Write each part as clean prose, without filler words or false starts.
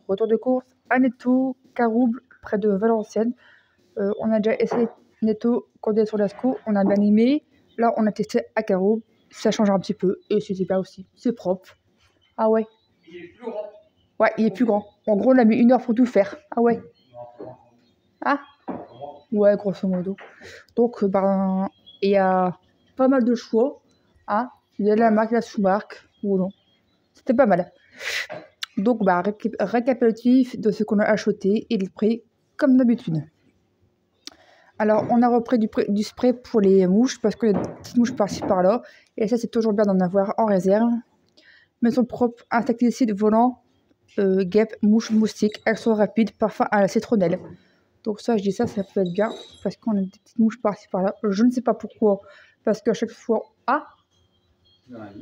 Retour de course à Netto, Carouble, près de Valenciennes. On a déjà essayé Netto quand on est sur l'Asco, on a bien aimé. Là, on a testé à Carouble, ça change un petit peu et c'est super aussi. C'est propre. Ah ouais. Il est plus grand. Ouais, il est plus grand. En gros, on a mis 1 heure pour tout faire. Ah ouais. Ah ouais, grosso modo. Donc, il y a pas mal de choix. Hein. Il y a la marque, la sous-marque. Ou non. C'était pas mal. Donc, récapitulatif de ce qu'on a acheté et le prix, comme d'habitude. Alors, on a repris du spray pour les mouches, parce qu'il y a des petites mouches par-ci par-là. Et ça, c'est toujours bien d'en avoir en réserve. Maison propre, insecticide volant, guêpes, mouches, moustiques. Elles sont rapides, parfois à la citronnelle. Donc ça, je dis ça peut être bien, parce qu'on a des petites mouches par-ci par-là. Je ne sais pas pourquoi, parce qu'à chaque fois... Ah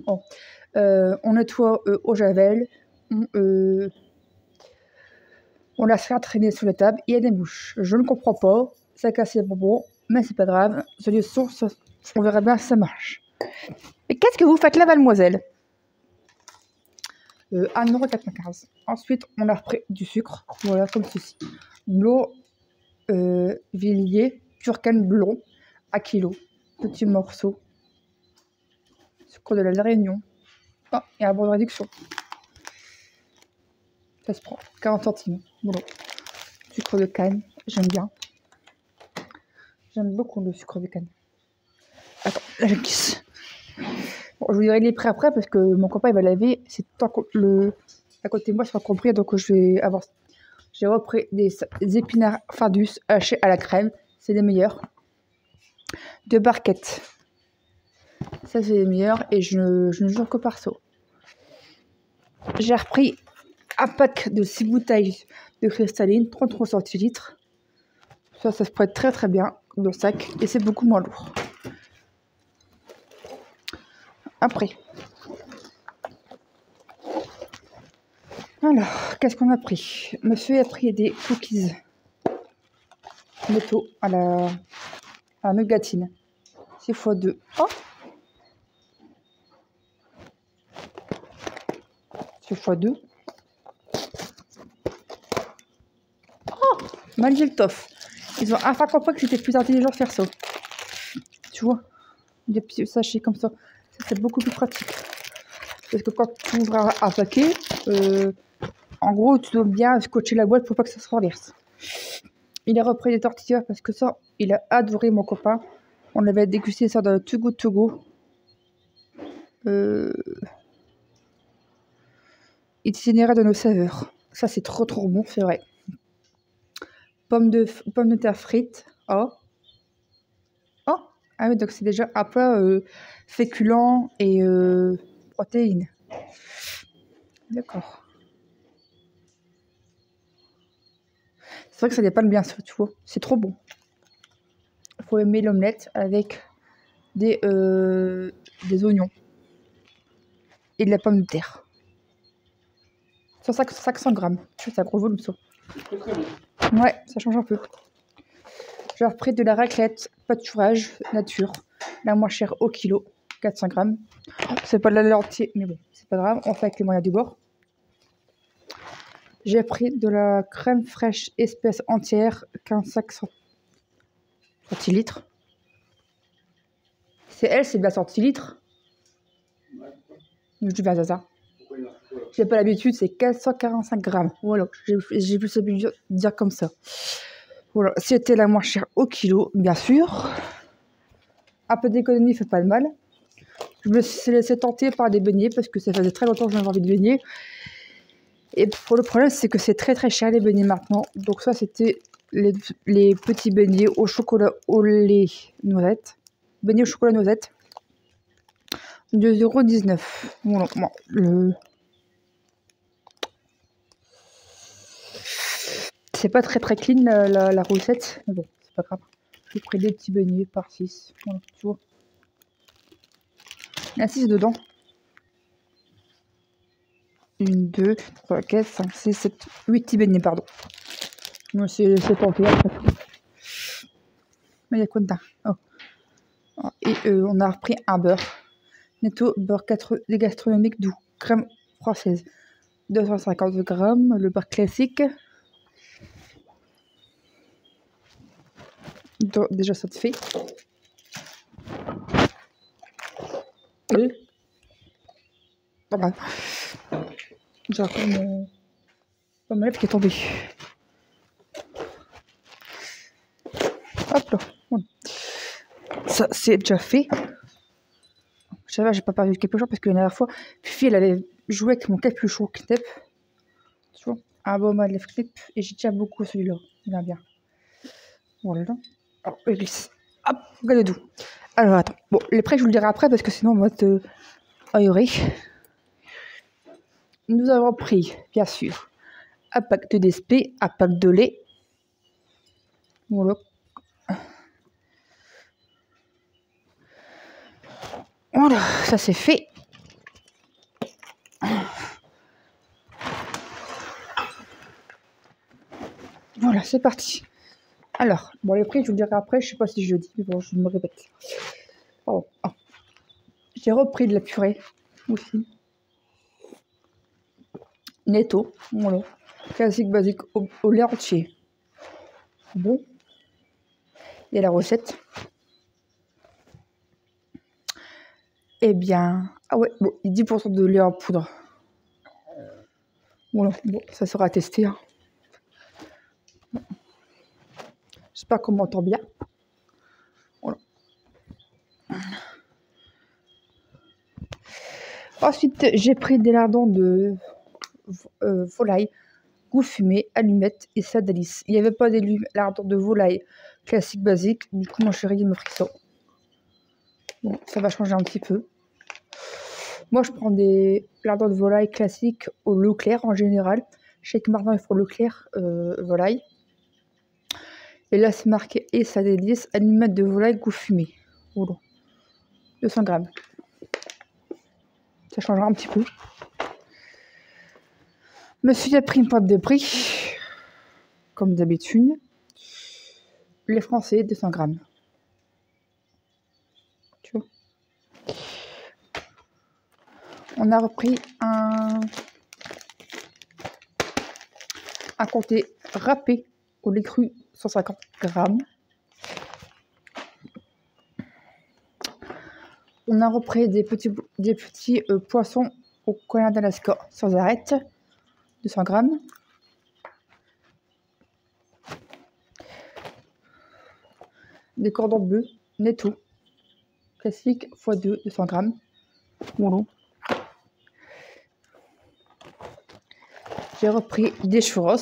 oh. On nettoie au javel, on la fait traîner sur la table, il y a des mouches. Je ne comprends pas, ça casse les bonbons, mais c'est pas grave. C'est du source, on verra bien si ça marche. Et qu'est-ce que vous faites là, mademoiselle? 1,95 €. Ensuite, on a repris du sucre, voilà, comme ceci. Blond, Villiers, Turcan blond, à kilo. Petit morceau. Sucre de la Réunion. Ah, il y a un bon de réduction. Ça se prend 40 centimes. Bon. Sucre de canne, j'aime bien. J'aime beaucoup le sucre de canne. Attends, là je glisse. Bon, je vous dirai les prix après parce que mon copain il va laver. C'est à côté de moi, c'est pas compris, donc je vais avancer. J'ai repris des épinards Fardus hachés à la crème. C'est les meilleurs. 2 barquettes. Ça, c'est les meilleurs et je ne jure que par ça. J'ai repris un pack de 6 bouteilles de cristalline, 33 centilitres. Ça se prête très très bien dans le sac et c'est beaucoup moins lourd. Après. Alors, qu'est-ce qu'on a pris? Monsieur a pris des cookies Netto à la nougatine. 6 x 2. Oh 6 x 2. Oh Malgré le tof. Ils ont enfin compris que c'était plus intelligent de faire ça. Tu vois, des petits sachets comme ça. C'est beaucoup plus pratique. Parce que quand tu ouvres un paquet, en gros, tu dois bien scotcher la boîte pour pas que ça se renverse. Il a repris des tortillas parce que ça, il a adoré, mon copain. On avait dégusté ça dans le Too Good To Go. Itinéraire de nos saveurs. Ça, c'est trop trop bon, c'est vrai. Pommes de terre frites. Oh. Oh. Ah oui, donc c'est déjà un plat féculent et protéines. D'accord. C'est vrai que ça dépend bien, ça, tu vois. C'est trop bon. Il faut aimer l'omelette avec des oignons et de la pomme de terre. 500 grammes. C'est un gros volume, ça. Ouais, ça change un peu. J'ai repris de la raclette pâturage nature, la moins chère au kilo, 400 grammes. C'est pas de la lentille, mais bon, c'est pas grave, on fait avec les moyens du bord. J'ai pris de la crème fraîche espèce entière, 15 centilitres. C'est bien centilitres. Je dis bien ça. J'ai pas l'habitude, c'est 445 grammes. Voilà, j'ai plus l'habitude de dire comme ça. Voilà, c'était la moins chère au kilo, bien sûr. Un peu d'économie fait pas de mal. Je me suis laissé tenter par des beignets parce que ça faisait très longtemps que j'avais envie de beignets. Et pour le problème, c'est que c'est très très cher les beignets maintenant. Donc ça, c'était les petits beignets au chocolat au lait noisette. Beignets au chocolat noisette. 2,19 €. Voilà, bon, c'est pas très très clean la recette. Mais bon, c'est pas grave. J'ai pris des petits beignets par 6. Voilà, tu vois. Il y a 6 dedans. 1, 2, 3, 4, 5, 6, 7, 8 petits beignets, pardon. Moi, c'est tenté après. Mais il y a quoi dedans? Oh. Et on a repris un beurre. Netto, beurre gastronomique doux. Crème française. 250 grammes, le beurre classique. Donc, déjà, ça te fait. Oui. Voilà. J'ai encore ma lèvre qui est tombée. Hop là. Voilà. Ça, c'est déjà fait. Ça va, j'ai pas perdu de capuchon parce que la dernière fois, Fifi, elle avait joué avec mon capuchon Knep. Tu vois, un bon mal lèvre Knep. Et j'ai déjà beaucoup celui-là. Il va bien. Voilà. Alors, je glisse. Hop, regardez d'où. Alors, attends. Bon, les prêts, je vous le dirai après parce que sinon, on va te aérer. Nous avons pris, bien sûr, un pack de DSP, un pack de lait. Voilà. Voilà, ça c'est fait. Voilà, c'est parti. Alors, bon, les prix, je vous le dirai après. Je sais pas si je le dis, mais bon, je me répète. Pardon. Ah. J'ai repris de la purée aussi. Netto, voilà. Classique, basique, au lait entier. Bon. Et la recette. Eh bien, ah ouais, bon, 10% de lait en poudre. Voilà, bon, ça sera testé. Hein. J'espère qu'on m'entend bien. Voilà. Ensuite, j'ai pris des lardons de volaille, goût fumé, allumettes et sadalis. Il n'y avait pas des lardons de volaille classique basique. Du coup, mon chéri, il me frit ça. Bon, ça va changer un petit peu. Moi, je prends des lardons de volaille classiques au Leclerc en général. Je sais que maintenant, il faut Leclerc volaille. Et là, c'est marqué et sadalis, allumettes de volaille, goût fumé. Voilà. 200 grammes. Ça changera un petit peu. Monsieur a pris une pâte de prix, comme d'habitude. Les Français, 200 grammes. Tu vois. On a repris un comté râpé au lait cru, 150 grammes. On a repris des petits poissons au collier d'Alaska sans arête, 200 grammes. Des cordons bleus, netto, classique x2, 200 grammes. Voilà. J'ai repris des churros.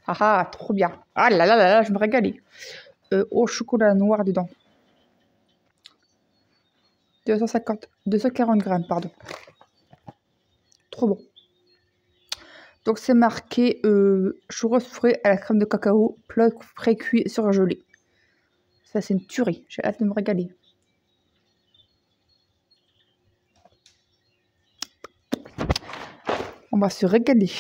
Ah, trop bien. Ah là là là là, je me régalais. Au chocolat noir dedans. 240 grammes, pardon. Trop bon. Donc c'est marqué churros frais à la crème de cacao, plat pré-cuit surgelé. Ça c'est une tuerie, j'ai hâte de me régaler. On va se régaler.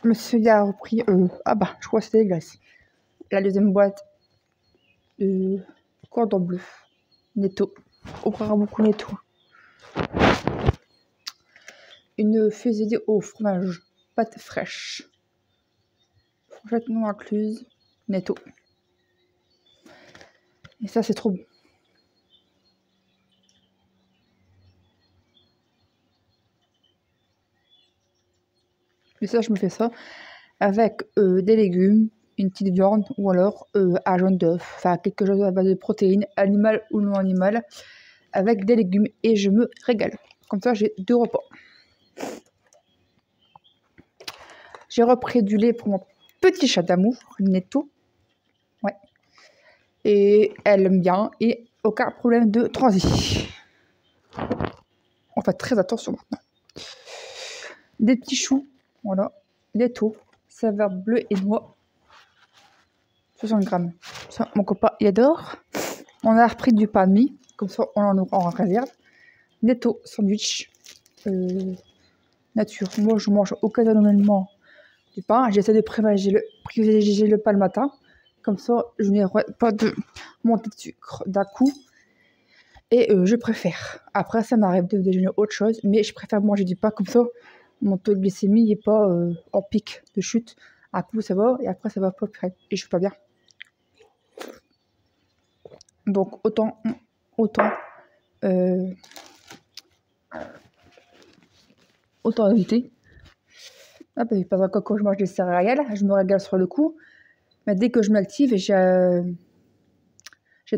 Monsieur a repris, ah bah je crois que c'était les glaces. La deuxième boîte de cordon bleu, netto. On prendra beaucoup netto. Une fusée au fromage, pâte fraîche. Fourchette non incluse, netto. Et ça, c'est trop bon. Et ça, je me fais ça avec des légumes, une petite viande ou alors un jaune d'œuf. Enfin, quelque chose à base de protéines, animales ou non animales, avec des légumes et je me régale. Comme ça, j'ai 2 repas. J'ai repris du lait pour mon petit chat d'amour, netto. Ouais. Et elle aime bien et aucun problème de transit. On fait très attention maintenant. Des petits choux, voilà, netto, saveur bleu et noix. 60 grammes. Ça, mon copain, il adore. On a repris du pain de mie, comme ça on en aura en réserve. Netto, sandwich, nature. Moi, je mange occasionnellement du pain. J'essaie de privilégier le pain le matin. Comme ça, je n'ai pas de montée de sucre d'un coup. Et je préfère. Après, ça m'arrive de déjeuner autre chose, mais je préfère manger du pain comme ça. Mon taux de glycémie n'est pas en pic de chute. Un coup, ça va, et après, ça va pas plus. Et je suis pas bien. Donc, autant euh, éviter. Ah, bah, par exemple, quand je mange des céréales, je me régale sur le coup. Mais dès que je m'active, j'ai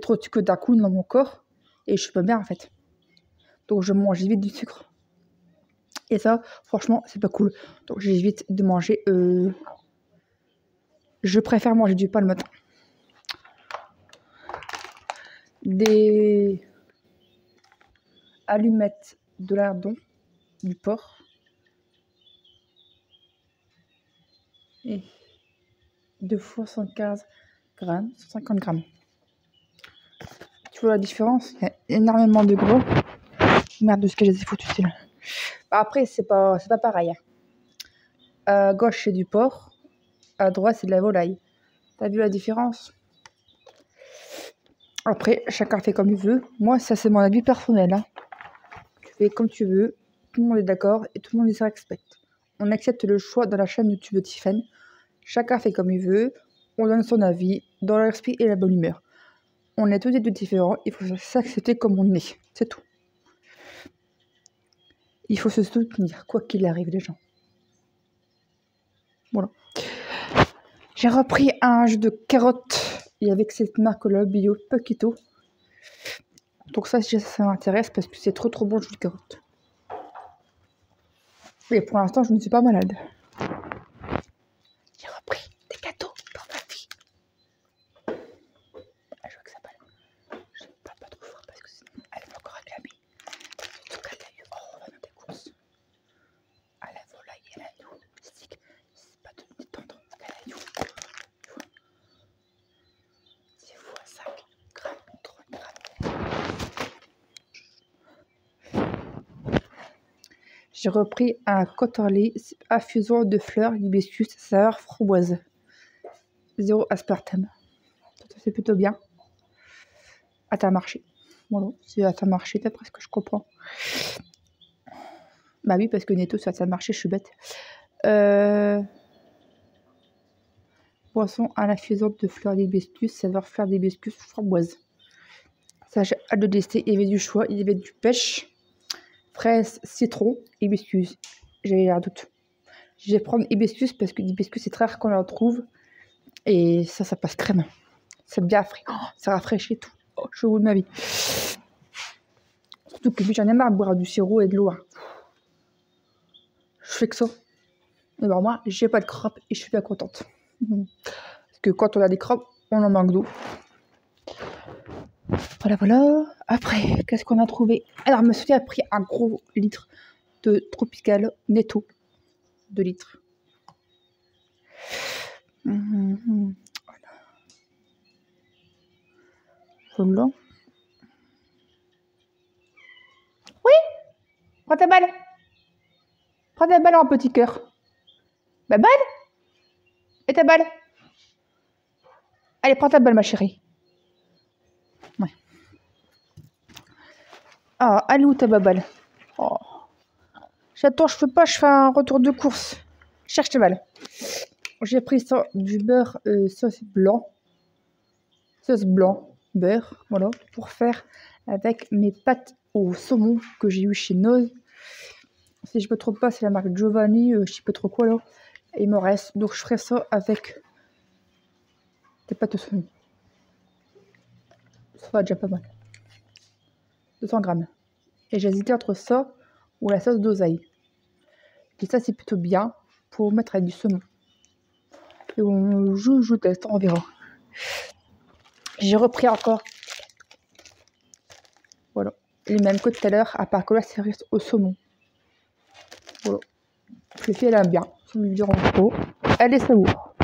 trop de sucre d'un coup dans mon corps. Et je suis pas bien, en fait. Donc, je mange vite du sucre. Et ça, franchement, c'est pas cool. Donc, j'évite de manger. Je préfère manger du pain le matin. Des allumettes de lardon, du porc. Et 2 fois 115 grammes, 150 grammes. Tu vois la différence? Il y a énormément de gros. Merde, de ce que j'ai foutu, c'est là. Après, c'est pas pareil. À gauche, c'est du porc. À droite, c'est de la volaille. T'as vu la différence? Après, chacun fait comme il veut. Moi, ça, c'est mon avis personnel. Hein. Tu fais comme tu veux. Tout le monde est d'accord et tout le monde se respecte. On accepte le choix dans la chaîne YouTube de Tiffen. Chacun fait comme il veut. On donne son avis dans l'esprit et la bonne humeur. On est tous et deux différents. Il faut s'accepter comme on est. C'est tout. Il faut se soutenir, quoi qu'il arrive, les gens. Voilà. J'ai repris un jus de carottes. Et avec cette marque-là, bio, Paquito. Donc ça m'intéresse parce que c'est trop bon le jus de carottes. Et pour l'instant, je ne suis pas malade. J'ai repris des gâteaux pour ma fille. Je veux que ça parle. Je ne parle pas trop fort parce que sinon elle va encore réclamer. Surtout qu'elle a eu on va dans des courses. À la volaille et à la noix. C'est pas de détendre. Elle a eu 6 fois 5 grammes, 3 grammes. J'ai repris un cotorlé infusant de fleurs d'hibiscus saveur framboise. 0 aspartame. C'est plutôt bien. À ta marché. Voilà, c'est à ta marché, d'après ce que je comprends. Bah oui, parce que Netto, c'est à ta marché, je suis bête. Boisson à l'infusante de fleurs d'hibiscus, saveur fleurs d'hibiscus framboise. Ça, j'ai hâte de tester. Il y avait du choix, il y avait du pêche, fraise, citron, hibiscus. J'ai un doute. Je vais prendre hibiscus parce que l'hibiscus, c'est très rare qu'on en trouve. Et ça passe crème. C'est bien frais. Oh, ça rafraîchit tout. Oh, je suis au bout de ma vie. Surtout que j'en ai marre de boire du sirop et de l'eau. Hein. Je fais que ça. Mais bon, moi, j'ai pas de crabe et je suis bien contente. Parce que quand on a des crabes, on en manque d'eau. Voilà. Après, qu'est-ce qu'on a trouvé? Alors, monsieur a pris un gros litre de Tropical Netto. 2 litres. Voilà. Oui, prends ta balle. Prends ta balle en petit cœur. Ma balle? Et ta balle? Allez, prends ta balle, ma chérie. Ouais. Ah, allez où ta balle? Oh. J'attends, je peux pas, je fais un retour de course. Cherche ta balle. J'ai pris ça, du beurre sauce blanc. Sauce blanc, beurre, voilà, pour faire avec mes pâtes au saumon que j'ai eu chez Noz. Si je me trompe pas, c'est la marque Giovanni, je sais pas trop quoi là. Et il me reste, donc je ferai ça avec des pâtes au saumon. Ça va déjà pas mal. 200 grammes. Et j'ai hésité entre ça ou la sauce d'oseille. Et ça, c'est plutôt bien pour mettre avec du saumon. Et je teste, on verra. J'ai repris encore. Voilà. Les mêmes que tout à l'heure, à part que là, c'est reste au saumon. Voilà. Je fais, elle aime bien. Ça me dure en trop. Elle est savoure.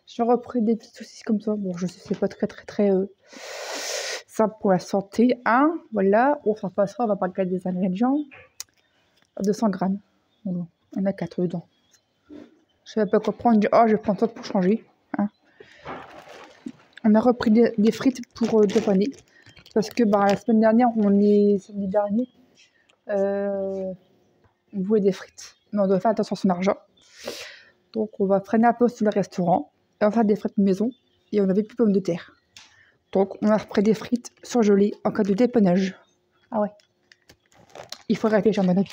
J'ai repris des petites saucisses comme ça. Bon, je sais, c'est pas très simple pour la santé. Hein, voilà. On s'en passera, on va pas regarder des ingrédients. 200 grammes. Voilà. Il y en a 4 dedans. Je savais pas quoi prendre. Oh, je vais prendre ça pour changer. Hein. On a repris des frites pour dépanner. Parce que la semaine dernière, samedi dernier, on voulait des frites. Mais on doit faire attention à son argent. Donc on va freiner un peu sur le restaurant. Et on va faire des frites maison. Et on n'avait plus de pommes de terre. Donc on a repris des frites surgelées en cas de dépannage. Ah ouais. Il faut réfléchir, mon avis.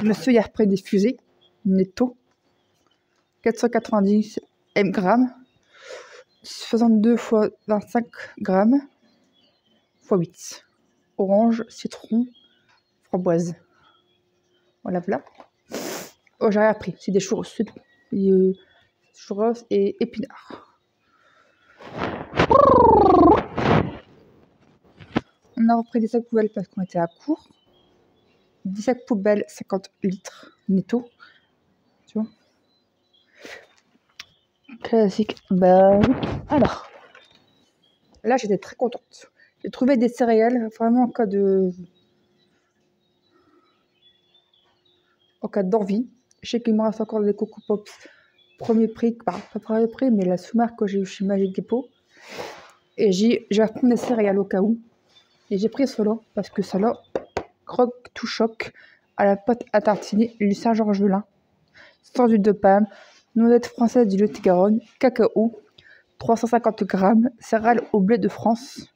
Monsieur, il a repris des fusées. Netto. 490 grammes. 62 x 25 grammes. x 8. Orange, citron, framboise. Voilà, voilà. Oh, j'ai rien pris. C'est des churros. Churros et épinards. On a repris des sacs poubelles parce qu'on était à court. 10 sacs poubelles, 50 litres netto. Tu vois. Classique. Bah oui. Alors. Là, j'étais très contente. J'ai trouvé des céréales, vraiment en cas d'envie. Je sais qu'il me reste encore des Coco Pops. Premier prix, pas premier prix, mais la sous-marque que j'ai eu chez Magic Depot. Et j'ai repris des céréales au cas où. Et j'ai pris cela, parce que cela, croque tout choc à la pâte à tartiner du Saint-Georges-Velin. Sans huile de palme, noisette française du Lot-et-Garonne, cacao, 350 grammes, céréales au blé de France,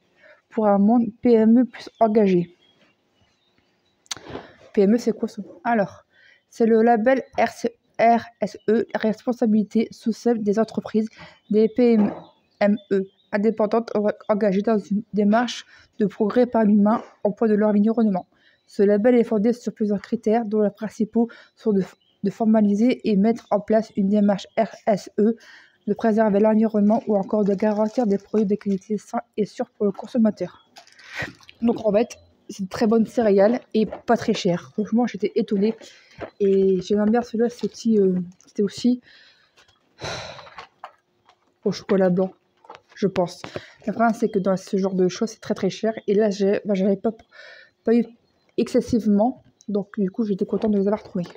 pour un monde PME plus engagé. PME, c'est quoi ça? Alors, c'est le label RSE, responsabilité sociale des entreprises, des PME indépendantes engagées dans une démarche de progrès par l'humain au point de leur environnement. Ce label est fondé sur plusieurs critères, dont les principaux sont de formaliser et mettre en place une démarche RSE, de préserver l'environnement ou encore de garantir des produits de qualité sains et sûrs pour le consommateur. Donc en fait, c'est une très bonne céréale et pas très chère. Franchement, j'étais étonnée. Et j'aime bien celui-là, c'était aussi au chocolat blanc, je pense. Le problème, c'est que dans ce genre de choses, c'est très très cher. Et là, j'avais pas eu excessivement. Donc du coup, j'étais contente de les avoir trouvés.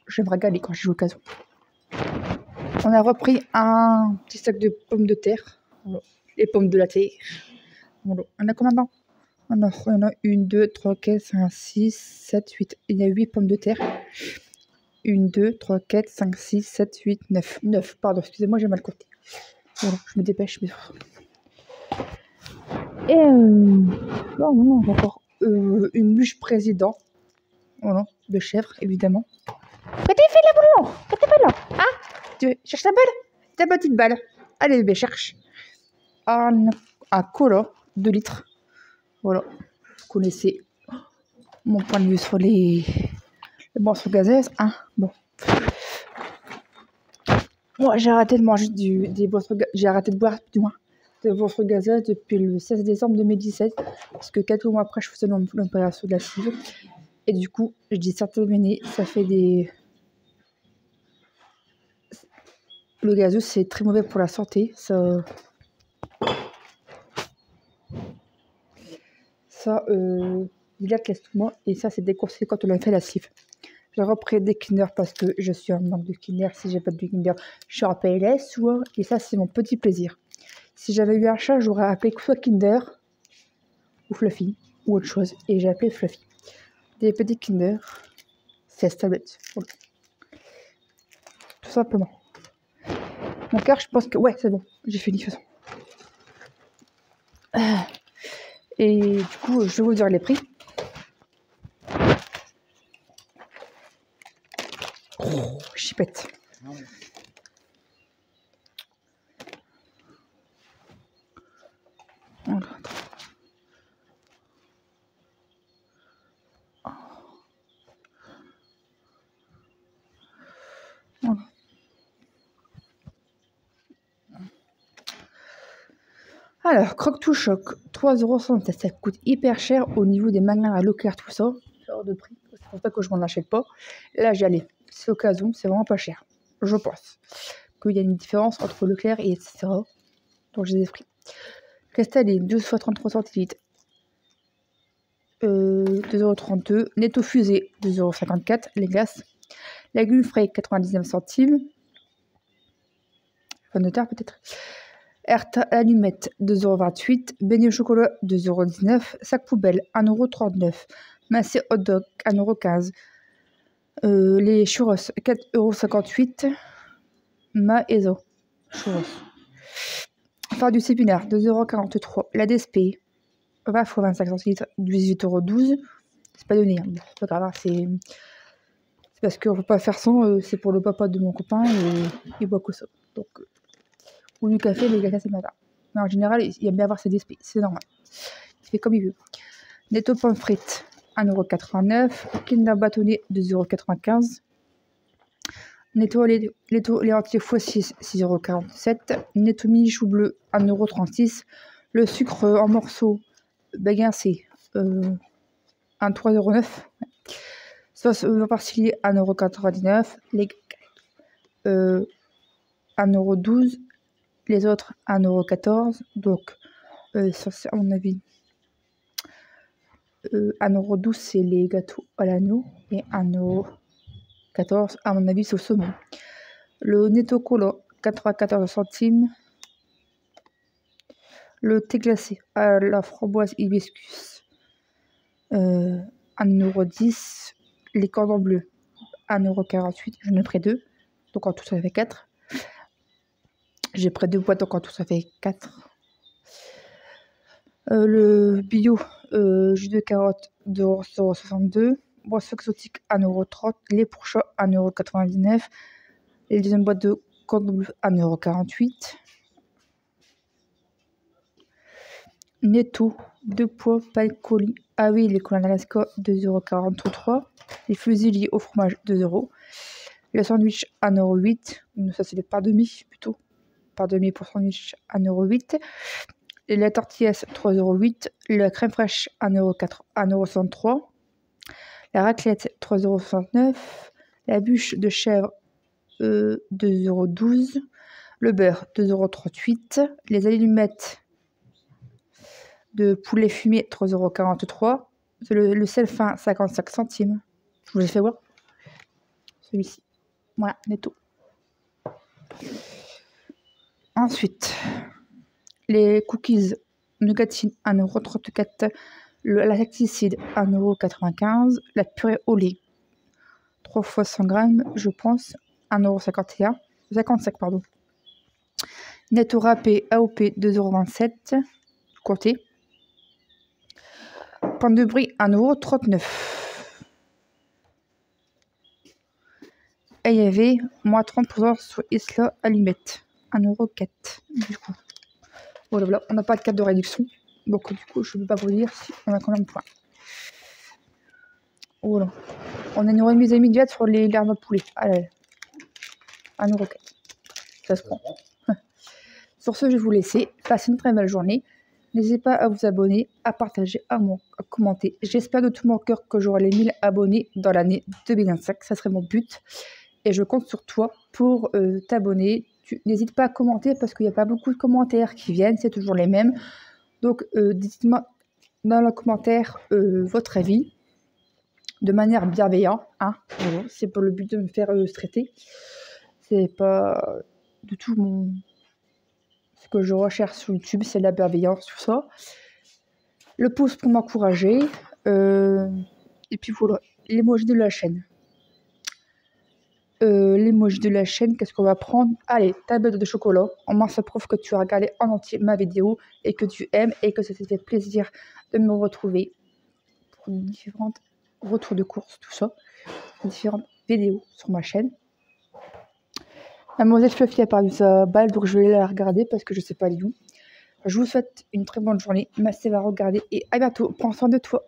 Je vais me régaler quand j'ai l'occasion. On a repris un petit sac de pommes de terre. Voilà. Les pommes de la terre. Voilà. On a combien dedans? On a 1, 2, 3, 4, 5, 6, 7, 8. Il y a 8 pommes de terre. 1, 2, 3, 4, 5, 6, 7, 8, 9. 9, pardon, excusez-moi, j'ai mal compté. Voilà, je me dépêche. Et non, encore une bûche président. Voilà, de chèvre, évidemment. Qu'est-ce que tu fais là, Bruno? Qu'est-ce que tu fais là? Hein? Tu cherches ta balle? Ta petite balle. Allez, bébé, cherche. Un cola, 2 litres. Voilà, vous connaissez mon point de vue sur les boissons gazeuses, hein. Bon. Moi, j'ai arrêté de manger des boissons j'ai arrêté de boire, du moins, des boissons gazeuses depuis le 16 décembre 2017, parce que 4 mois après, je faisais l'opération de la sleeve. Et du coup, je dis certainement, ça fait des... Le gazeux, c'est très mauvais pour la santé, dilate l'estomac, et ça, c'est déconseillé quand on a fait la sleeve. J'ai repris des Kinder parce que je suis en manque de Kinder. Si j'ai pas de Kinder, je suis en PLS. Et ça, c'est mon petit plaisir. Si j'avais eu un chat, j'aurais appelé soit Kinder ou Fluffy ou autre chose. Et j'ai appelé Fluffy. Des petits Kinder, 16 tablettes. Voilà. Tout simplement. Mon cœur, je pense que... Ouais, c'est bon. J'ai fini de toute façon. Et du coup, je vais vous dire les prix. Oh, chipette. Voilà. Voilà. Alors, Croque tout choc, 3,67 €. Ça coûte hyper cher au niveau des magasins à Leclerc, tout ça. Hors de prix. C'est pour ça que je m'en achète pas. Là, j'y allais. C'est l'occasion, c'est vraiment pas cher. Je pense qu'il y a une différence entre Leclerc et etc. Donc, j'ai des prix. Cristal 12 x 33 centilitres. 2,32 €. Netto fusée, 2,54 € les glaces. Légumes frais, 99 centimes. Pomme de terre peut-être. Herta allumette 2,28 €. Beignet au chocolat 2,19 €. Sac poubelle 1,39 €. Massé hot dog 1,15 €. Les churros 4,58 €. Maezo churros. Phare du Sépinard 2,43 €. La DSP 20 x 25 centilitres 18,12 €. C'est pas donné, hein. C'est pas grave, hein, c'est parce qu'on peut pas faire sans, c'est pour le papa de mon copain et il boit que ça. Donc, ou du café, mais le café c'est le matin. Mais en général, il aime bien avoir ses DSP, c'est normal. Il fait comme il veut. Netto pommes frites 1,89 €. Kinder bâtonnet 2,95 €. Netto les entiers x6 6,47 €. Netto mini chou bleu 1,36 €. Le sucre en morceaux Béguincé 3,09 €. Sauce persillée 1,99 €. Les 1,12 €. Les autres 1,14 €. Donc ça c'est à mon avis 1,12 € c'est les gâteaux à l'anneau et 1,14 € à mon avis c'est au saumon. Le Netto Cola 94 centimes. Le thé glacé à la framboise hibiscus 1,10 €. Les cordons bleus 1,48 €. J'en ai pris 2, donc en tout ça fait 4. J'ai pris 2 boîtes, donc en tout ça fait 4. Le bio jus de carotte 2,62 €. Boisson exotique 1,30 €. Les pour chat 1,99 €. Les deuxième boîte de cordon bleu 1,48 €. Netto 2 pois palcoli. Ah oui, les colons d'Alaska 2,43 €. Les fusiliers au fromage 2 €. Le sandwich 1,08 €. Ça c'est le pain demi plutôt. Pain demi pour sandwich 1,08 €. Et la tortillesse 3,08 €. La crème fraîche 1,63 €. La raclette 3,69 €. La bûche de chèvre 2,12 €. Le beurre 2,38 €. Les allumettes de poulet fumé 3,43 €. Le sel fin 55 centimes. Je vous ai fait voir celui-ci. Voilà, Netto. Ensuite, les cookies nougatine 1,34 €. La lacticide 1,95 €. La purée au lait 3 fois 100 grammes, je pense 1,51 €. 55 pardon. Netto râpé AOP 2,27 €. Comptez. Pain de brie 1,39 €. Et il y avait moins 30% sur Isla Allumette 1,04 € du coup. Voilà, on n'a pas de carte de réduction, donc du coup je ne peux pas vous dire si on a combien de points. Voilà. On a une remise immédiate sur les larmes à poulet. Allez, 1,04 €. Ça se prend. Sur ce, je vais vous laisser. Passez une très belle journée. N'hésitez pas à vous abonner, à partager, à commenter. J'espère de tout mon cœur que j'aurai les 1000 abonnés dans l'année 2025. Ça serait mon but. Et je compte sur toi pour t'abonner. N'hésite pas à commenter parce qu'il n'y a pas beaucoup de commentaires qui viennent. C'est toujours les mêmes. Donc, dites-moi dans le commentaire votre avis de manière bienveillante. Hein. Voilà. C'est pas le but de me faire traiter. C'est pas du tout ce que je recherche sur YouTube. C'est la bienveillance, tout ça. Le pouce pour m'encourager. Et puis voilà, l'emoji de la chaîne. L'emoji de la chaîne, qu'est-ce qu'on va prendre? Allez, tablette de chocolat. Au moins ça prouve que tu as regardé en entier ma vidéo et que tu aimes et que ça te fait plaisir de me retrouver pour différents retours de course, tout ça, différentes vidéos sur ma chaîne. Mademoiselle Fluffy a perdu sa balle, donc je vais la regarder parce que je sais pas où. Je vous souhaite une très bonne journée. Merci d'avoir regardé et à bientôt. Prends soin de toi.